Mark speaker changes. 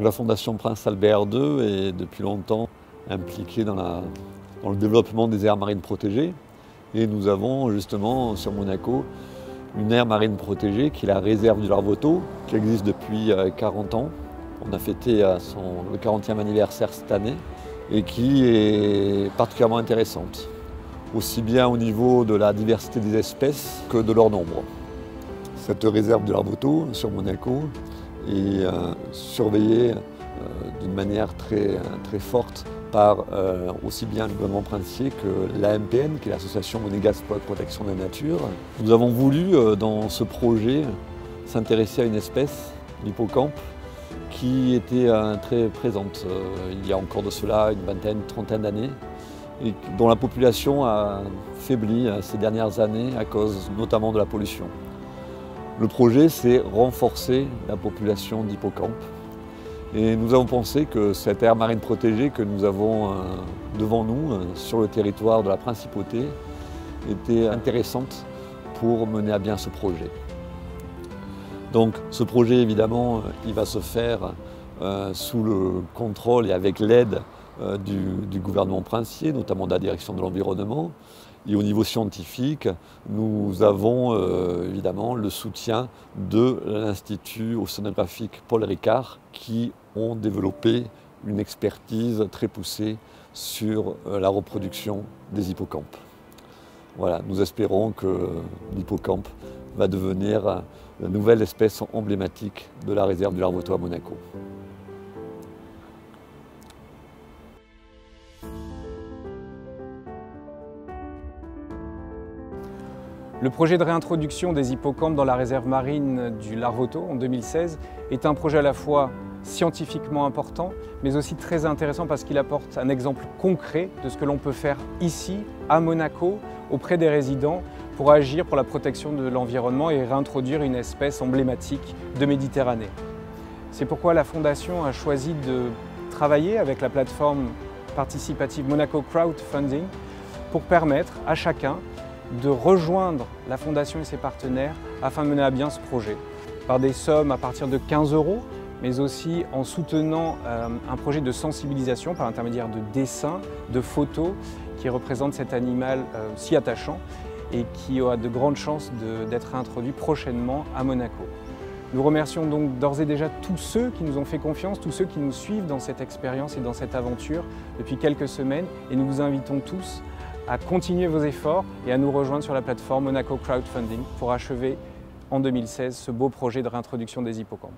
Speaker 1: La Fondation Prince Albert II est depuis longtemps impliquée dans le développement des aires marines protégées. Et nous avons justement sur Monaco une aire marine protégée qui est la réserve du Larvoto, qui existe depuis 40 ans. On a fêté le 40e anniversaire cette année et qui est particulièrement intéressante, aussi bien au niveau de la diversité des espèces que de leur nombre. Cette réserve du Larvoto sur Monaco est surveillée d'une manière très forte par aussi bien le gouvernement princier que l'AMPN, qui est l'association monégasque pour la protection de la nature. Nous avons voulu, dans ce projet, s'intéresser à une espèce, l'hippocampe, qui était très présente il y a encore de cela une vingtaine, une trentaine d'années, et dont la population a faibli ces dernières années à cause notamment de la pollution. Le projet, c'est renforcer la population d'hippocampes. Et nous avons pensé que cette aire marine protégée que nous avons devant nous, sur le territoire de la Principauté, était intéressante pour mener à bien ce projet. Donc ce projet, évidemment, il va se faire sous le contrôle et avec l'aide du gouvernement princier, notamment de la direction de l'environnement. Et au niveau scientifique, nous avons évidemment le soutien de l'Institut océanographique Paul Ricard qui ont développé une expertise très poussée sur la reproduction des hippocampes. Voilà, nous espérons que l'hippocampe va devenir la nouvelle espèce emblématique de la réserve du Larvoto à Monaco.
Speaker 2: Le projet de réintroduction des hippocampes dans la réserve marine du Larvoto en 2016 est un projet à la fois scientifiquement important, mais aussi très intéressant parce qu'il apporte un exemple concret de ce que l'on peut faire ici, à Monaco, auprès des résidents, pour agir pour la protection de l'environnement et réintroduire une espèce emblématique de Méditerranée. C'est pourquoi la Fondation a choisi de travailler avec la plateforme participative Monaco Crowdfunding pour permettre à chacun de rejoindre la Fondation et ses partenaires afin de mener à bien ce projet. Par des sommes à partir de 15 €, mais aussi en soutenant un projet de sensibilisation par l'intermédiaire de dessins, de photos qui représentent cet animal si attachant et qui aura de grandes chances d'être introduit prochainement à Monaco. Nous remercions donc d'ores et déjà tous ceux qui nous ont fait confiance, tous ceux qui nous suivent dans cette expérience et dans cette aventure depuis quelques semaines, et nous vous invitons tous à continuer vos efforts et à nous rejoindre sur la plateforme Monaco Crowdfunding pour achever en 2016 ce beau projet de réintroduction des hippocampes.